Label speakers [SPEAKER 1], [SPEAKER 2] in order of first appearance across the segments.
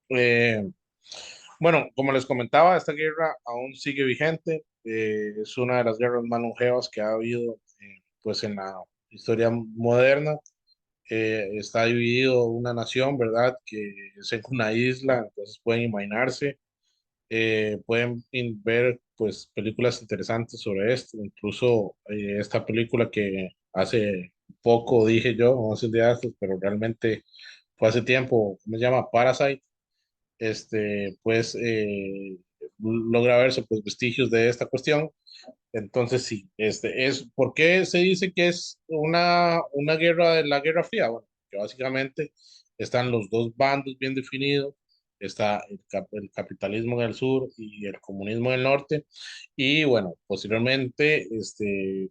[SPEAKER 1] Eh, bueno, como les comentaba, esta guerra aún sigue vigente. Es una de las guerras más longevas que ha habido pues en la historia moderna. Está dividido una nación, ¿verdad? Que es en una isla, entonces pueden imaginarse, ver pues películas interesantes sobre esto, incluso esta película que hace poco dije yo, no sé de estos, pero realmente fue hace tiempo, ¿cómo se llama? Parasite, pues logra verse pues vestigios de esta cuestión. Entonces sí, ¿por qué se dice que es una guerra de la Guerra Fría? Bueno, que básicamente están los dos bandos bien definidos, está el capitalismo en el sur y el comunismo en el norte, y bueno, posteriormente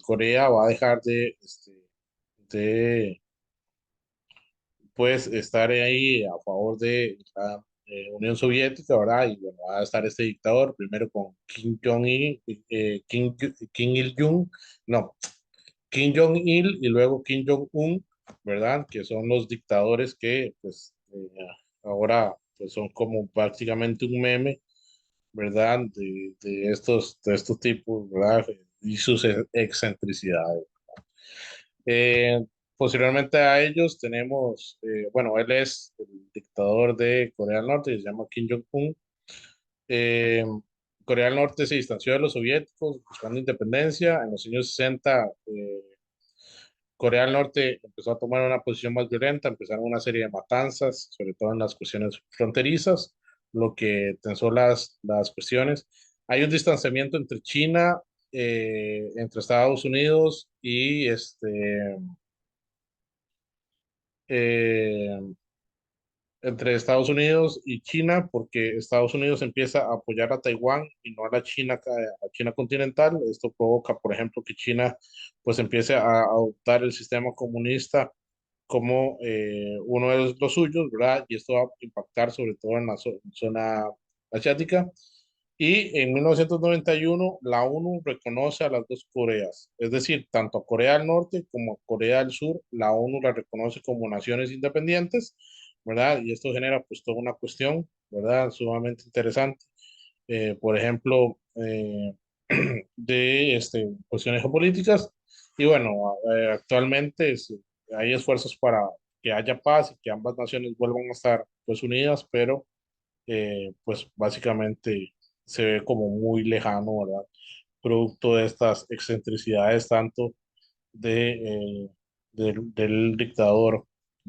[SPEAKER 1] Corea va a dejar de pues estar ahí a favor de la Unión Soviética, ¿verdad? Y bueno, va a estar este dictador, primero con Kim Jong-il, Kim Il-jung, no, Kim Jong-il y luego Kim Jong-un, ¿verdad? Que son los dictadores que pues ahora pues son como prácticamente un meme, ¿verdad? De estos tipos, ¿verdad? Y sus excentricidades. Eh, Posteriormente a ellos tenemos, bueno, él es el dictador de Corea del Norte, y se llama Kim Jong-un. Eh, Corea del Norte se distanció de los soviéticos buscando independencia. En los años 60, Corea del Norte empezó a tomar una posición más violenta, empezaron una serie de matanzas, sobre todo en las cuestiones fronterizas, lo que tensó las cuestiones. Hay un distanciamiento entre China, entre Estados Unidos y eh, entre Estados Unidos y China, porque Estados Unidos empieza a apoyar a Taiwán y no a la China, a China continental. Esto provoca, por ejemplo, que China pues empiece a adoptar el sistema comunista como uno de los suyos, ¿verdad? Y esto va a impactar sobre todo en la zona asiática. Y en 1991 la ONU reconoce a las dos Coreas, es decir, tanto a Corea del Norte como a Corea del Sur, la ONU la reconoce como naciones independientes, ¿verdad? Y esto genera pues toda una cuestión, ¿verdad? Sumamente interesante. Por ejemplo, de cuestiones geopolíticas. Y bueno, actualmente hay esfuerzos para que haya paz y que ambas naciones vuelvan a estar pues unidas, pero pues básicamente se ve como muy lejano, ¿verdad? Producto de estas excentricidades tanto del dictador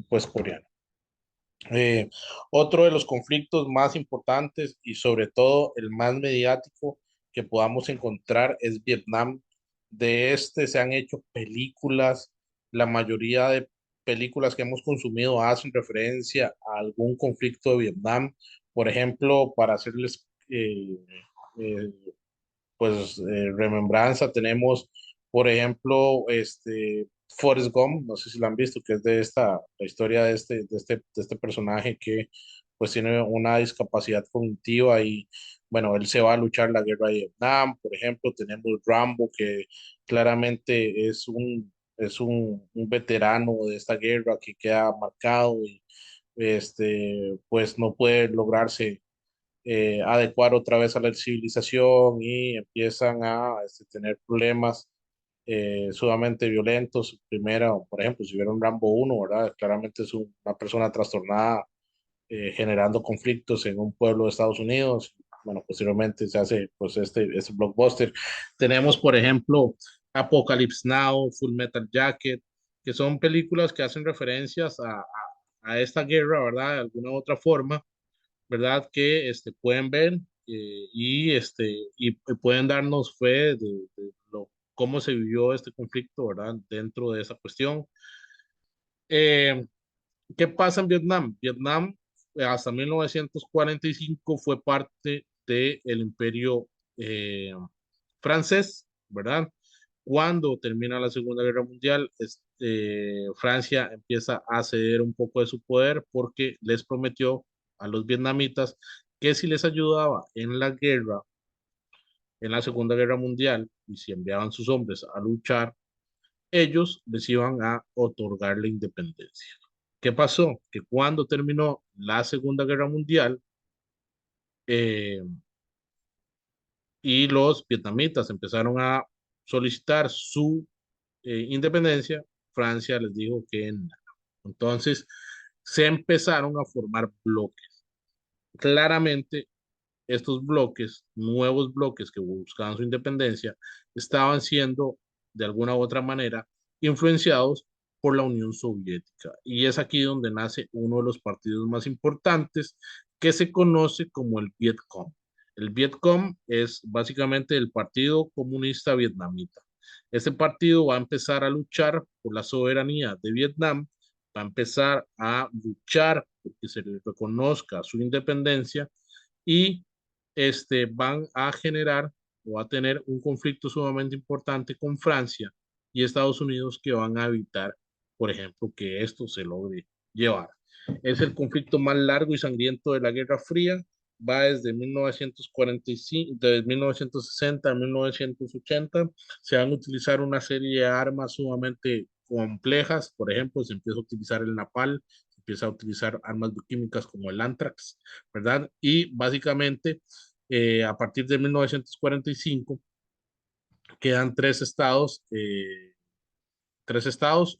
[SPEAKER 1] pues coreano. Eh, Otro de los conflictos más importantes y sobre todo el más mediático que podamos encontrar es Vietnam. De este se han hecho películas, la mayoría de películas que hemos consumido hacen referencia a algún conflicto de Vietnam. Por ejemplo, para hacerles eh, remembranza, tenemos, por ejemplo, Forrest Gump, no sé si lo han visto, que es la historia de este personaje que pues tiene una discapacidad cognitiva y bueno, él se va a luchar la guerra de Vietnam. Por ejemplo, tenemos Rambo, que claramente un veterano de esta guerra que queda marcado y pues no puede lograrse adecuar otra vez a la civilización y empiezan a tener problemas sumamente violentos. Primero, por ejemplo, si vieron Rambo 1, ¿verdad? Claramente es una persona trastornada generando conflictos en un pueblo de Estados Unidos. Bueno, posteriormente se hace pues este blockbuster. Tenemos, por ejemplo, Apocalypse Now, Full Metal Jacket, que son películas que hacen referencias a esta guerra, ¿verdad? De alguna u otra forma, ¿verdad? Que pueden ver y pueden darnos fe de cómo se vivió este conflicto, ¿verdad? Dentro de esa cuestión. Eh, ¿Qué pasa en Vietnam? Vietnam hasta 1945 fue parte del imperio eh, francés, ¿verdad? Cuando termina la Segunda Guerra Mundial, Francia empieza a ceder un poco de su poder porque les prometió a los vietnamitas que si les ayudaba en la guerra, en la Segunda Guerra Mundial, y si enviaban sus hombres a luchar, ellos les iban a otorgar la independencia. ¿Qué pasó? Que cuando terminó la Segunda Guerra Mundial, eh, y los vietnamitas empezaron a solicitar su independencia. Francia les dijo que no. Entonces se empezaron a formar bloques. Claramente, estos bloques, nuevos bloques que buscaban su independencia, estaban siendo de alguna u otra manera influenciados por la Unión Soviética. Y es aquí donde nace uno de los partidos más importantes que se conoce como el Vietcong. El Vietcong es básicamente el Partido Comunista Vietnamita. Este partido va a empezar a luchar por la soberanía de Vietnam, va a empezar a luchar porque se le reconozca su independencia y van a generar o a tener un conflicto sumamente importante con Francia y Estados Unidos que van a evitar, por ejemplo, que esto se logre llevar. Es el conflicto más largo y sangriento de la Guerra Fría, va desde 1945, desde 1960 a 1980. Se van a utilizar una serie de armas sumamente complejas, por ejemplo, se empieza a utilizar el napalm, se empieza a utilizar armas bioquímicas como el anthrax, ¿verdad? Y básicamente, a partir de 1945, quedan tres estados,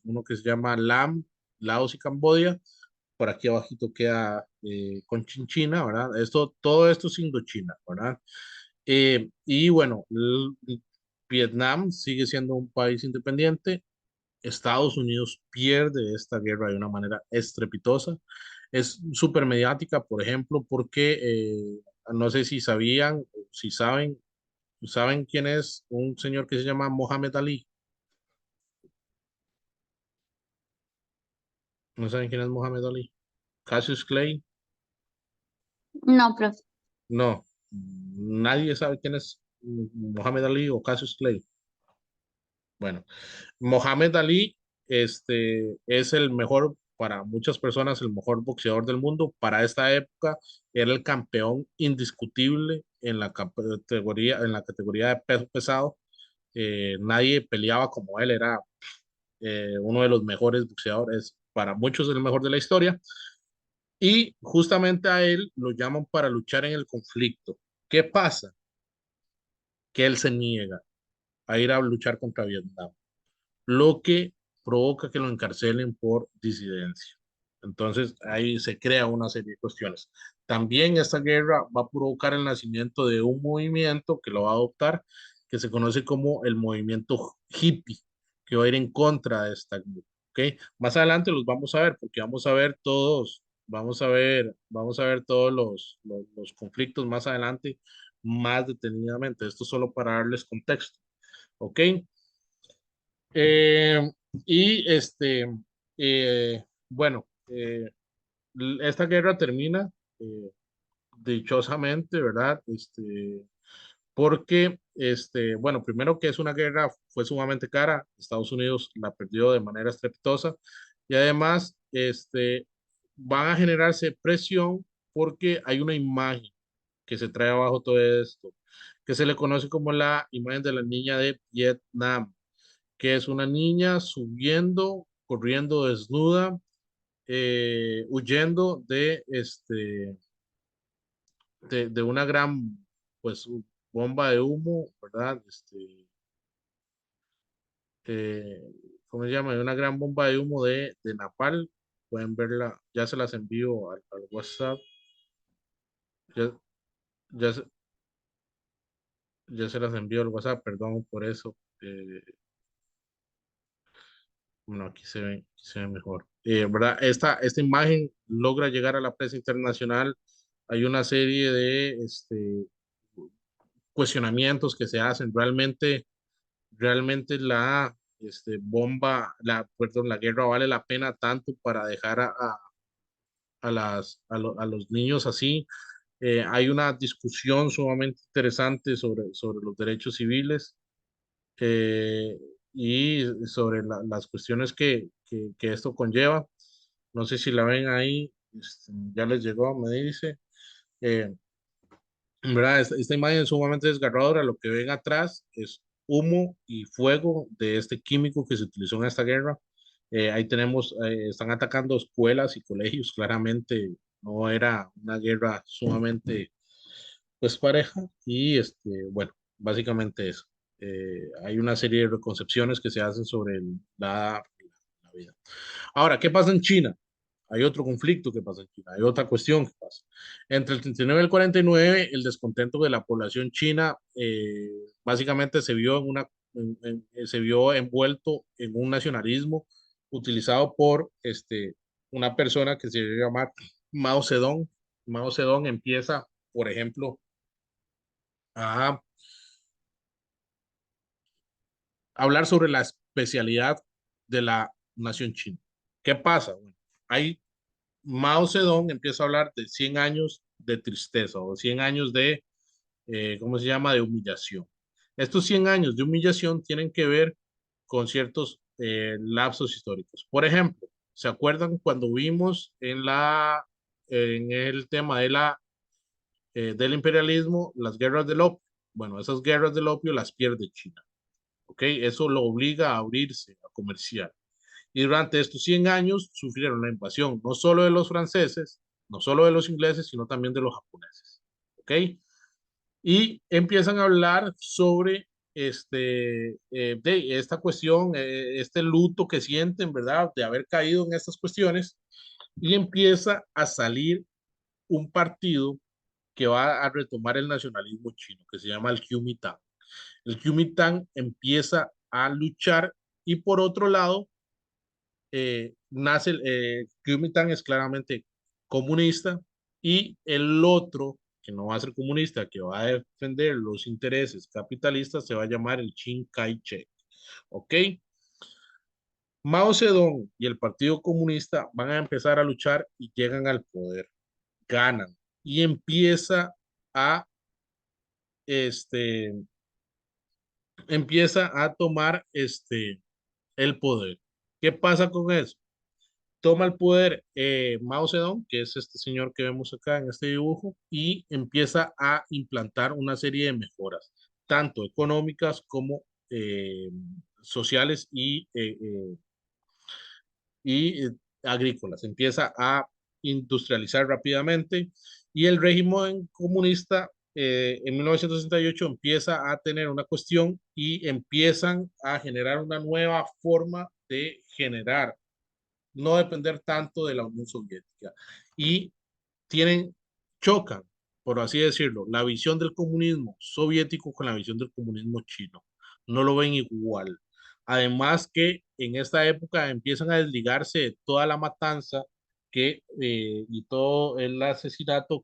[SPEAKER 1] uno que se llama LAM, Laos y Camboya. Por aquí abajito queda con Chinchina, ¿verdad? Todo esto es Indochina, ¿verdad? Y bueno, Vietnam sigue siendo un país independiente. Estados Unidos pierde esta guerra de una manera estrepitosa. Es súper mediática, por ejemplo, porque no sé si sabían, si saben quién es un señor que se llama Mohamed Ali. ¿No saben quién es Mohamed Ali? Cassius Clay.
[SPEAKER 2] No, profe.
[SPEAKER 1] No, nadie sabe quién es Mohamed Ali o Cassius Clay. Bueno, Mohamed Ali es el mejor, para muchas personas, el mejor boxeador del mundo. Para esta época era el campeón indiscutible en la categoría de peso pesado. Nadie peleaba como él, era uno de los mejores boxeadores, para muchos el mejor de la historia. Y justamente a él lo llaman para luchar en el conflicto. ¿Qué pasa? Que él se niega a ir a luchar contra Vietnam, lo que provoca que lo encarcelen por disidencia. Entonces ahí se crea una serie de cuestiones. También esta guerra va a provocar el nacimiento de un movimiento que lo va a adoptar, que se conoce como el movimiento hippie, que va a ir en contra de esta guerra. ¿Okay? Más adelante los vamos a ver, porque vamos a ver todos, vamos a ver todos los conflictos más adelante, más detenidamente. Esto solo para darles contexto. ¿Ok? Eh, y bueno, esta guerra termina eh, dichosamente, ¿verdad? Porque, bueno, primero que es una guerra, fue sumamente cara, Estados Unidos la perdió de manera estrepitosa y además, van a generarse presión porque hay una imagen que se trae abajo todo esto, que se le conoce como la imagen de la niña de Vietnam, que es una niña subiendo, corriendo desnuda, huyendo de una gran, pues, bomba de humo, ¿verdad? Eh, ¿Cómo se llama? De una gran bomba de humo de Napal. Pueden verla, ya se las envío al WhatsApp. Ya, ya, se, ya se las envío al WhatsApp, perdón por eso. Bueno, aquí se ve mejor. ¿Verdad? Esta imagen logra llegar a la prensa internacional. Hay una serie de cuestionamientos que se hacen. Realmente perdón, la guerra vale la pena tanto para dejar a los niños así. Hay una discusión sumamente interesante sobre los derechos civiles eh, y sobre las cuestiones que esto conlleva. No sé si la ven ahí, ya les llegó, me dice. Eh, ¿Verdad? Esta imagen es sumamente desgarradora. Lo que ven atrás es humo y fuego de este químico que se utilizó en esta guerra. Ahí tenemos, están atacando escuelas y colegios. Claramente no era una guerra sumamente pues pareja y bueno, básicamente eso. Hay una serie de reconcepciones que se hacen sobre la vida. Ahora, ¿qué pasa en China? Hay otro conflicto que pasa en China, hay otra cuestión que pasa. Entre el 39 y el 49, el descontento de la población china básicamente se vio se vio envuelto en un nacionalismo utilizado por una persona que se llama Mao Zedong. Mao Zedong empieza, por ejemplo, a hablar sobre la especialidad de la nación china. ¿Qué pasa? Bueno, hay Mao Zedong empieza a hablar de 100 años de tristeza o 100 años de, ¿cómo se llama?, de humillación. Estos 100 años de humillación tienen que ver con ciertos lapsos históricos. Por ejemplo, ¿se acuerdan cuando vimos en el tema del imperialismo las guerras del opio? Bueno, esas guerras del opio las pierde China, ¿ok? Eso lo obliga a abrirse, a comerciar. Y durante estos 100 años sufrieron la invasión no solo de los franceses, no solo de los ingleses, sino también de los japoneses. ¿Ok? Y empiezan a hablar sobre de esta cuestión, este luto que sienten, ¿verdad? De haber caído en estas cuestiones. Y empieza a salir un partido que va a retomar el nacionalismo chino, que se llama el Kuomintang. El Kuomintang empieza a luchar y por otro lado, nace, Kuomintang es claramente comunista y el otro, que no va a ser comunista, que va a defender los intereses capitalistas, se va a llamar el Chiang Kai-shek. ¿Ok? Mao Zedong y el Partido Comunista van a empezar a luchar y llegan al poder, ganan y a, este, empieza a tomar el poder. ¿Qué pasa con eso? Toma el poder Mao Zedong, que es este señor que vemos acá en este dibujo, y empieza a implantar una serie de mejoras, tanto económicas como sociales y agrícolas. Empieza a industrializar rápidamente y el régimen comunista en 1968 empieza a tener una cuestión y empiezan a generar una nueva forma de generar, no depender tanto de la Unión Soviética. Y tienen, chocan, por así decirlo, la visión del comunismo soviético con la visión del comunismo chino. No lo ven igual. Además que en esta época empiezan a desligarse de toda la matanza y todo el asesinato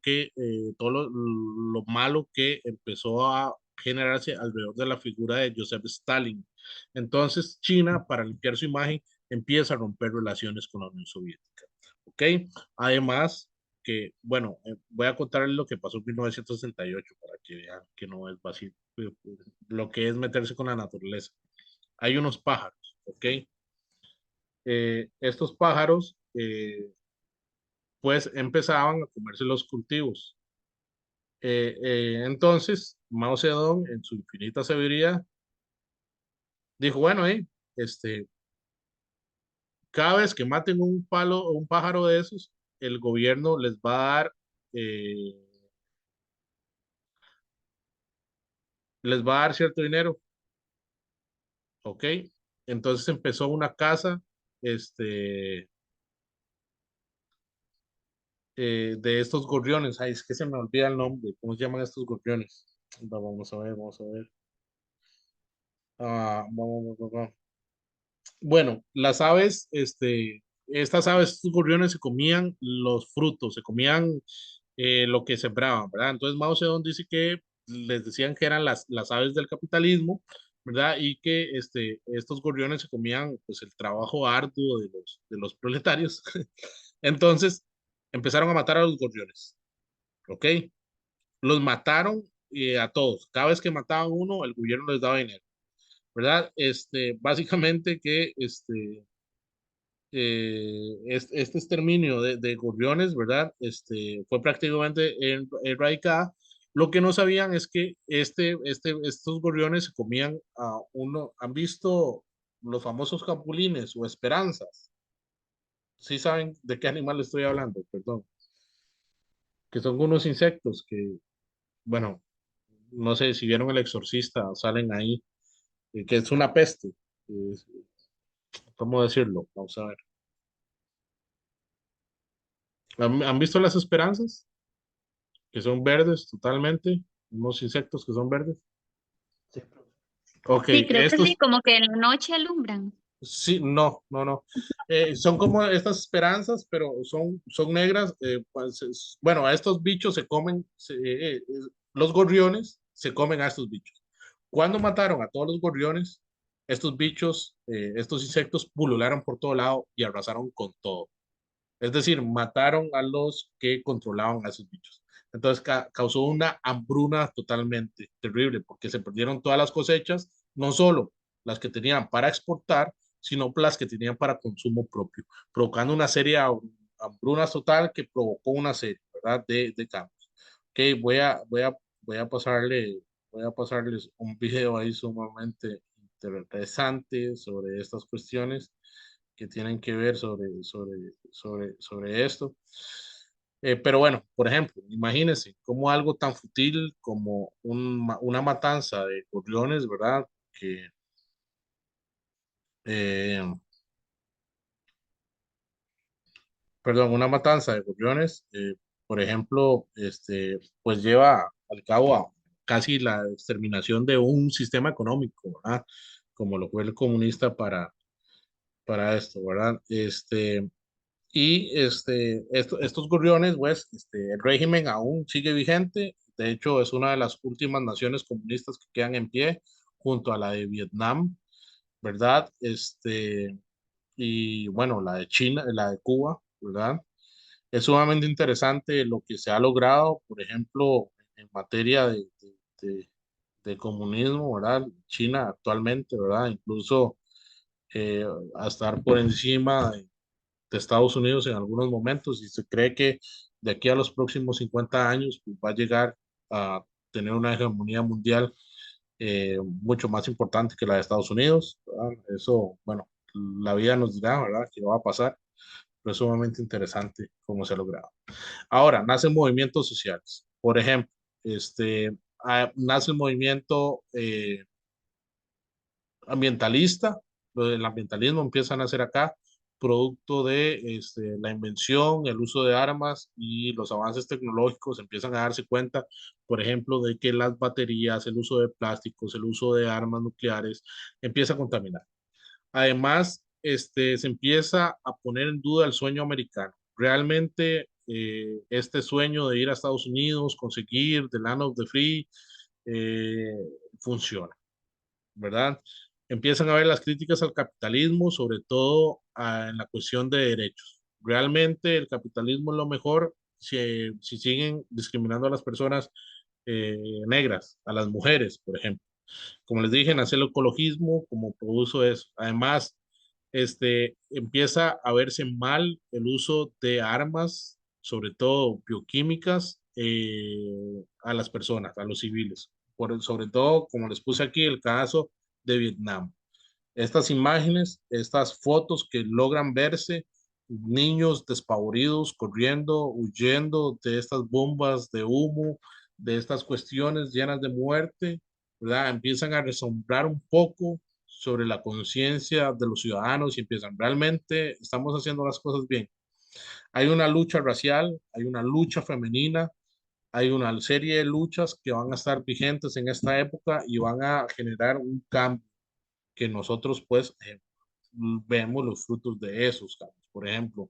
[SPEAKER 1] todo lo malo que empezó a generarse alrededor de la figura de Joseph Stalin. Entonces China, para limpiar su imagen, empieza a romper relaciones con la Unión Soviética. ¿Ok? Además, bueno, voy a contarles lo que pasó en 1968 para que vean que no es fácil, lo que es meterse con la naturaleza. Hay unos pájaros, ¿ok? Estos pájaros, pues empezaban a comerse los cultivos. Entonces, Mao Zedong, en su infinita sabiduría, dijo, bueno, este, cada vez que maten un palo o un pájaro de esos, el gobierno eh, les va a dar cierto dinero. ¿Ok? Entonces empezó una casa, este, de estos gorriones. Ay, es que se me olvida el nombre. ¿Cómo se llaman estos gorriones? Vamos a ver, vamos a ver. Vamos. Bueno, las aves, estas aves, estos gorriones se comían los frutos, se comían lo que sembraban, ¿verdad? Entonces Mao Zedong dice que les decían que eran las aves del capitalismo, ¿verdad? Y que estos gorriones se comían pues el trabajo arduo de los proletarios. Entonces empezaron a matar a los gorriones, ¿ok? Los mataron a todos. Cada vez que mataban uno, el gobierno les daba dinero, ¿verdad? Básicamente que este exterminio de gorriones, ¿verdad? Fue prácticamente erradicada. Lo que no sabían es que estos gorriones se comían a uno. ¿Han visto los famosos capulines o esperanzas? Sí saben de qué animal estoy hablando, perdón. Que son unos insectos bueno, no sé si vieron El Exorcista, salen ahí, que es una peste. eh, ¿Cómo decirlo? Vamos a ver. ¿Han visto las esperanzas? Que son verdes totalmente, unos insectos que son verdes.
[SPEAKER 3] Sí, profe.
[SPEAKER 1] Ok,
[SPEAKER 2] Sí, creo que sí,
[SPEAKER 1] estos,
[SPEAKER 2] como que en la noche alumbran.
[SPEAKER 1] sí, no, no, no. Son como estas esperanzas, pero son negras. Pues, bueno, a estos bichos se comen, los gorriones se comen a estos bichos. Cuando mataron a todos los gorriones, estos bichos, estos insectos pulularon por todo lado y arrasaron con todo. Es decir, mataron a los que controlaban a esos bichos. Entonces causó una hambruna totalmente terrible porque se perdieron todas las cosechas, no solo las que tenían para exportar, sino las que tenían para consumo propio, provocando una serie de hambrunas total que provocó una serie, ¿verdad? De cambios. Ok, voy a pasarles un video ahí sumamente interesante sobre estas cuestiones que tienen que ver sobre esto. Pero bueno, por ejemplo, imagínense cómo algo tan fútil como una matanza de gorriones, ¿verdad? Que, eh, perdón, una matanza de gorriones, por ejemplo, pues lleva al cabo a casi la exterminación de un sistema económico, ¿verdad? Como lo fue el comunista para esto, ¿verdad? Estos gorriones, pues, el régimen aún sigue vigente. De hecho, es una de las últimas naciones comunistas que quedan en pie, junto a la de Vietnam, ¿verdad? Y bueno, la de China, la de Cuba, ¿verdad? Es sumamente interesante lo que se ha logrado, por ejemplo, en materia de- de comunismo, ¿verdad? China actualmente, ¿verdad? Incluso eh, a estar por encima de Estados Unidos en algunos momentos y se cree que de aquí a los próximos 50 años pues, va a llegar a tener una hegemonía mundial mucho más importante que la de Estados Unidos, ¿verdad? Eso, bueno, la vida nos dirá, ¿verdad?, que va a pasar, pero es sumamente interesante cómo se ha logrado. Ahora, nacen movimientos sociales. Por ejemplo, nace el movimiento ambientalista. El ambientalismo empieza a nacer acá, producto de la invención, el uso de armas y los avances tecnológicos. Empiezan a darse cuenta, por ejemplo, de que las baterías, el uso de plásticos, el uso de armas nucleares empieza a contaminar. Además, se empieza a poner en duda el sueño americano. Realmente, este sueño de ir a Estados Unidos, conseguir the land of the free, eh, funciona, ¿verdad? Empiezan a ver las críticas al capitalismo, sobre todo en la cuestión de derechos. Realmente el capitalismo es lo mejor si siguen discriminando a las personas negras, a las mujeres, por ejemplo. Como les dije, nace el ecologismo como produce eso. Además, empieza a verse mal el uso de armas, sobre todo bioquímicas, a las personas, a los civiles. Sobre todo, como les puse aquí, el caso de Vietnam. Estas imágenes, estas fotos que logran verse, niños despavoridos, corriendo, huyendo de estas bombas de humo, de estas cuestiones llenas de muerte, ¿verdad? Empiezan a resombrar un poco sobre la conciencia de los ciudadanos y empiezan, realmente estamos haciendo las cosas bien. Hay una lucha racial, hay una lucha femenina, hay una serie de luchas que van a estar vigentes en esta época y van a generar un cambio que nosotros pues vemos los frutos de esos cambios. Por ejemplo,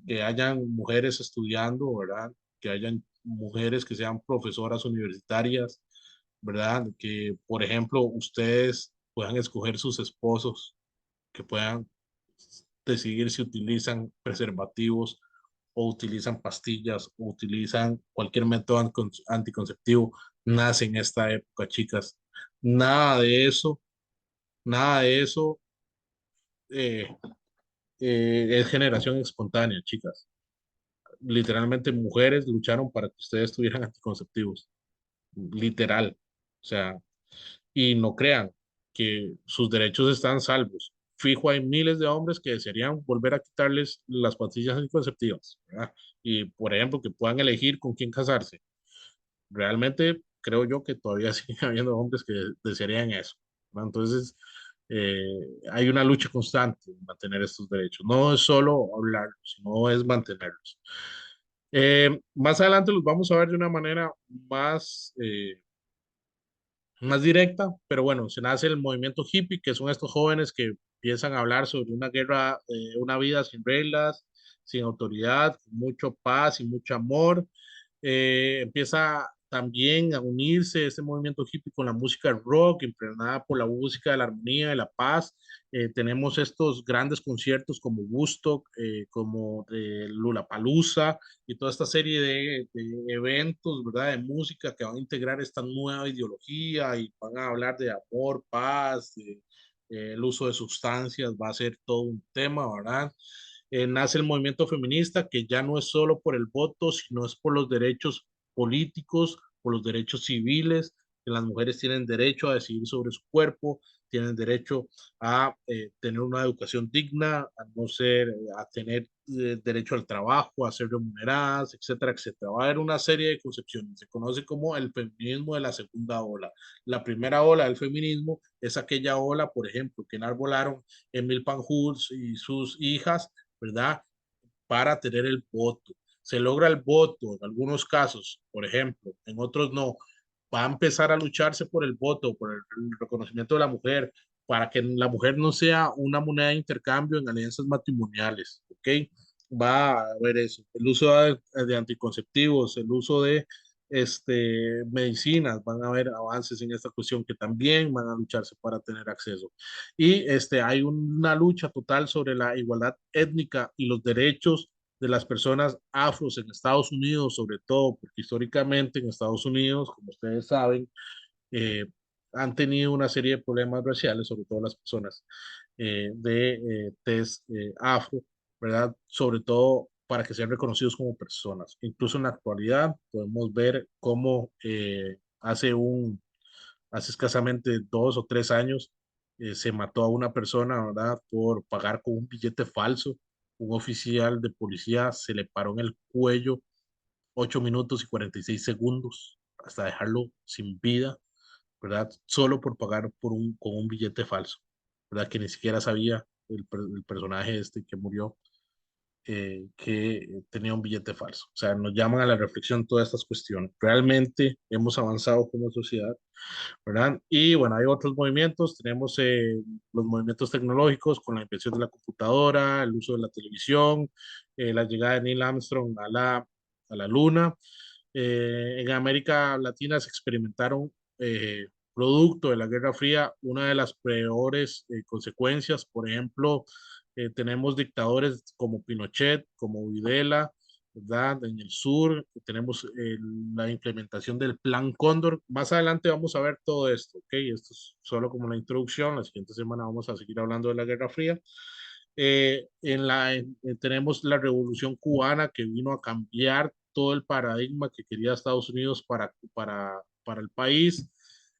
[SPEAKER 1] que hayan mujeres estudiando, ¿verdad? Que hayan mujeres que sean profesoras universitarias, ¿verdad? Que, por ejemplo, ustedes puedan escoger sus esposos, que puedan decidir si utilizan preservativos o utilizan pastillas o utilizan cualquier método anticonceptivo. Nace en esta época, chicas. Nada de eso, nada de eso eh, es generación espontánea, chicas. Literalmente mujeres lucharon para que ustedes tuvieran anticonceptivos, literal. O sea, y no crean que sus derechos están salvos. Fijo, hay miles de hombres que desearían volver a quitarles las pastillas anticonceptivas, ¿verdad? Y, por ejemplo, que puedan elegir con quién casarse. Realmente creo yo que todavía siguen habiendo hombres que desearían eso, ¿no? Entonces, eh, hay una lucha constante en mantener estos derechos. No es solo hablar, sino es mantenerlos. Más adelante los vamos a ver de una manera más directa, pero bueno, se nace el movimiento hippie, que son estos jóvenes que empiezan a hablar sobre una guerra, una vida sin reglas, sin autoridad, con mucho paz y mucho amor. Empieza también a unirse este movimiento hippie con la música rock, impregnada por la música de la armonía, de la paz. Tenemos estos grandes conciertos como Woodstock, como Lollapalooza y toda esta serie de eventos, ¿verdad? De música que van a integrar esta nueva ideología y van a hablar de amor, paz, el uso de sustancias, va a ser todo un tema, ¿verdad? Nace el movimiento feminista, que ya no es solo por el voto, sino es por los derechos políticos, por los derechos civiles, que las mujeres tienen derecho a decidir sobre su cuerpo, tienen derecho a tener una educación digna, a no ser, a tener derecho al trabajo, a ser remuneradas, etcétera, etcétera. Va a haber una serie de concepciones. Se conoce como el feminismo de la segunda ola. La primera ola del feminismo es aquella ola, por ejemplo, que enarbolaron Emil Pankhurst y sus hijas, ¿verdad? Para tener el voto. Se logra el voto en algunos casos, por ejemplo, en otros no. Va a empezar a lucharse por el voto, por el reconocimiento de la mujer, para que la mujer no sea una moneda de intercambio en alianzas matrimoniales, ¿ok? Va a haber eso. El uso de anticonceptivos, el uso de medicinas, van a haber avances en esta cuestión que también van a lucharse para tener acceso. Y hay una lucha total sobre la igualdad étnica y los derechos de las personas afros en Estados Unidos, sobre todo, porque históricamente en Estados Unidos, como ustedes saben, eh, han tenido una serie de problemas raciales, sobre todo las personas de tez afro, ¿verdad? Sobre todo para que sean reconocidos como personas. Incluso en la actualidad podemos ver cómo hace escasamente 2 o 3 años, se mató a una persona, ¿verdad? Por pagar con un billete falso. Un oficial de policía se le paró en el cuello 8 minutos y 46 segundos hasta dejarlo sin vida, ¿verdad? Solo por pagar con un billete falso, ¿verdad? Que ni siquiera sabía el personaje que murió, que tenía un billete falso. O sea, nos llaman a la reflexión todas estas cuestiones. Realmente hemos avanzado como sociedad, ¿verdad? Y bueno, hay otros movimientos, tenemos los movimientos tecnológicos con la invención de la computadora, el uso de la televisión, la llegada de Neil Armstrong a la Luna. En América Latina se experimentaron, producto de la Guerra Fría, una de las peores consecuencias. Por ejemplo, tenemos dictadores como Pinochet, como Videla, ¿verdad? En el sur tenemos la implementación del Plan Cóndor. Más adelante vamos a ver todo esto, ¿ok? Esto es solo como la introducción. La siguiente semana vamos a seguir hablando de la Guerra Fría. Tenemos la Revolución Cubana, que vino a cambiar todo el paradigma que quería Estados Unidos para el país.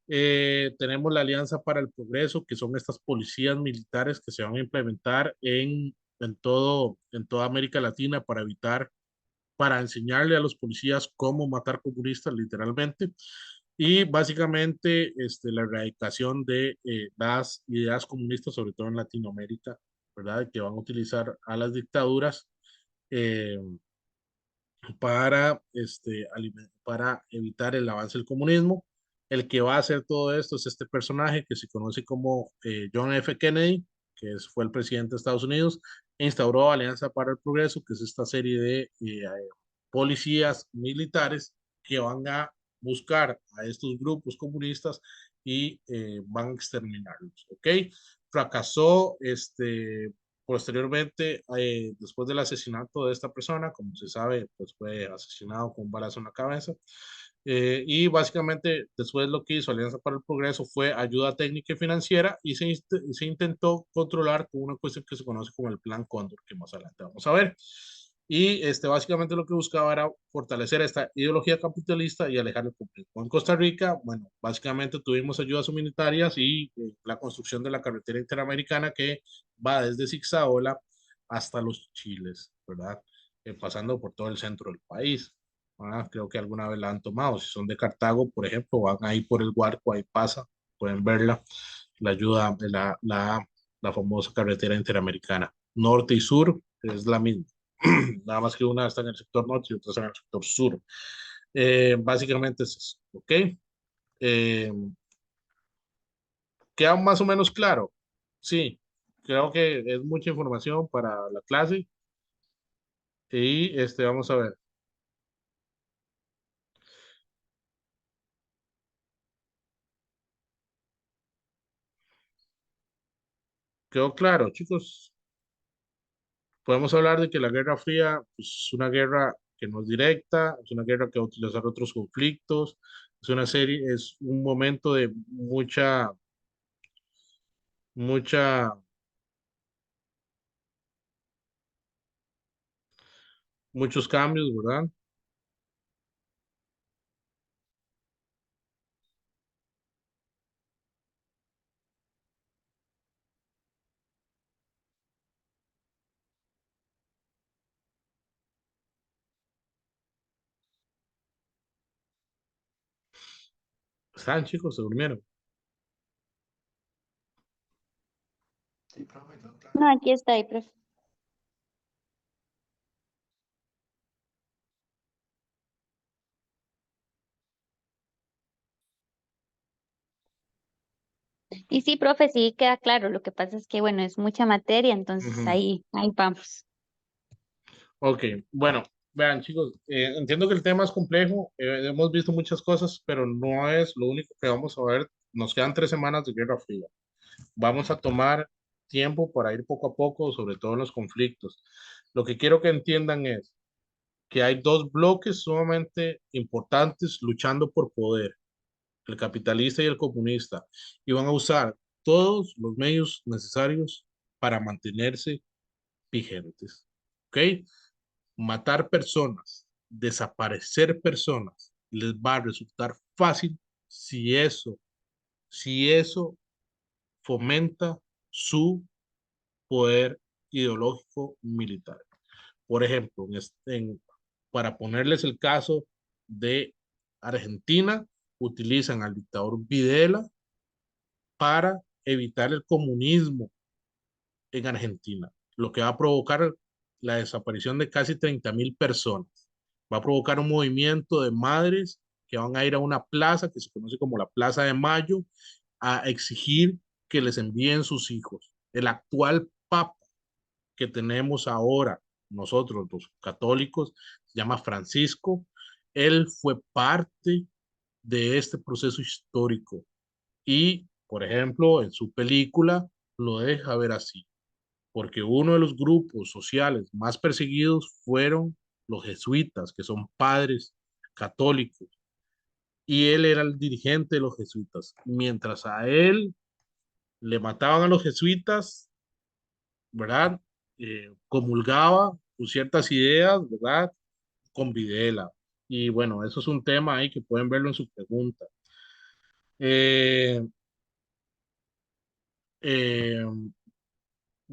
[SPEAKER 1] Tenemos la Alianza para el Progreso, que son estas policías militares que se van a implementar en toda América Latina para enseñarle a los policías cómo matar comunistas, literalmente. Y básicamente la erradicación de las ideas comunistas, sobre todo en Latinoamérica, ¿verdad? Que van a utilizar a las dictaduras eh, para evitar el avance del comunismo. El que va a hacer todo esto es este personaje que se conoce como John F. Kennedy, fue el presidente de Estados Unidos, e instauró Alianza para el Progreso, que es esta serie de policías militares que van a buscar a estos grupos comunistas y van a exterminarlos, ¿ok? Fracasó posteriormente, después del asesinato de esta persona, como se sabe, pues fue asesinado con un balazo en la cabeza. Y básicamente después lo que hizo Alianza para el Progreso fue ayuda técnica y financiera y se intentó controlar con una cuestión que se conoce como el Plan Cóndor, que más adelante vamos a ver. Y básicamente lo que buscaba era fortalecer esta ideología capitalista y alejar el conflicto. En Costa Rica, bueno, básicamente tuvimos ayudas humanitarias y la construcción de la carretera interamericana que va desde Zigzaola hasta los Chiles, ¿verdad? Pasando por todo el centro del país. Creo que alguna vez la han tomado. Si son de Cartago, por ejemplo, van ahí por el Guarco, ahí pasa, pueden verla. La ayuda, la famosa carretera interamericana. Norte y sur es la misma. Nada más que una está en el sector norte y otra está en el sector sur. Básicamente es eso, ¿ok? Eh, ¿Queda más o menos claro? Sí, creo que es mucha información para la clase y vamos a ver. ¿Quedó claro, chicos? Podemos hablar de que la Guerra Fría pues, es una guerra que no es directa, es una guerra que va a utilizar otros conflictos, es una serie, es un momento de mucha, muchos cambios, ¿verdad? Están, chicos, se durmieron.
[SPEAKER 2] No, aquí está ahí, profe. Y sí, profe, sí queda claro. Lo que pasa es que, bueno, es mucha materia, entonces
[SPEAKER 1] Ujú.
[SPEAKER 2] ahí vamos.
[SPEAKER 1] Ok, bueno, vean, chicos, entiendo que el tema es complejo, hemos visto muchas cosas, pero no es lo único que vamos a ver. Nos quedan 3 semanas de Guerra Fría. Vamos a tomar tiempo para ir poco a poco, sobre todo en los conflictos. Lo que quiero que entiendan es que hay dos bloques sumamente importantes luchando por poder, el capitalista y el comunista, y van a usar todos los medios necesarios para mantenerse vigentes. ¿Ok? Matar personas, desaparecer personas, les va a resultar fácil si eso fomenta su poder ideológico militar. Por ejemplo, para ponerles el caso de Argentina, utilizan al dictador Videla para evitar el comunismo en Argentina, lo que va a provocar la desaparición de casi 30.000 personas. Va a provocar un movimiento de madres que van a ir a una plaza que se conoce como la Plaza de Mayo a exigir que les envíen sus hijos. El actual papa que tenemos ahora, nosotros los católicos, se llama Francisco. Él fue parte de este proceso histórico y, por ejemplo, en su película lo deja ver así, porque uno de los grupos sociales más perseguidos fueron los jesuitas, que son padres católicos, y él era el dirigente de los jesuitas. Mientras a él le mataban a los jesuitas, ¿verdad? Comulgaba con ciertas ideas, ¿verdad? Con Videla. Y bueno, eso es un tema ahí que pueden verlo en su pregunta. Eh, eh,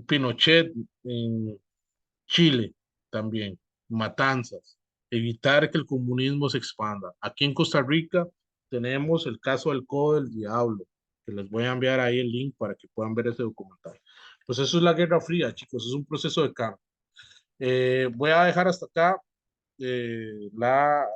[SPEAKER 1] Pinochet en Chile también, matanzas, evitar que el comunismo se expanda. Aquí en Costa Rica tenemos el caso del Codo del Diablo, que les voy a enviar ahí el link para que puedan ver ese documental. Pues eso es la Guerra Fría, chicos, es un proceso de cambio. Voy a dejar hasta acá la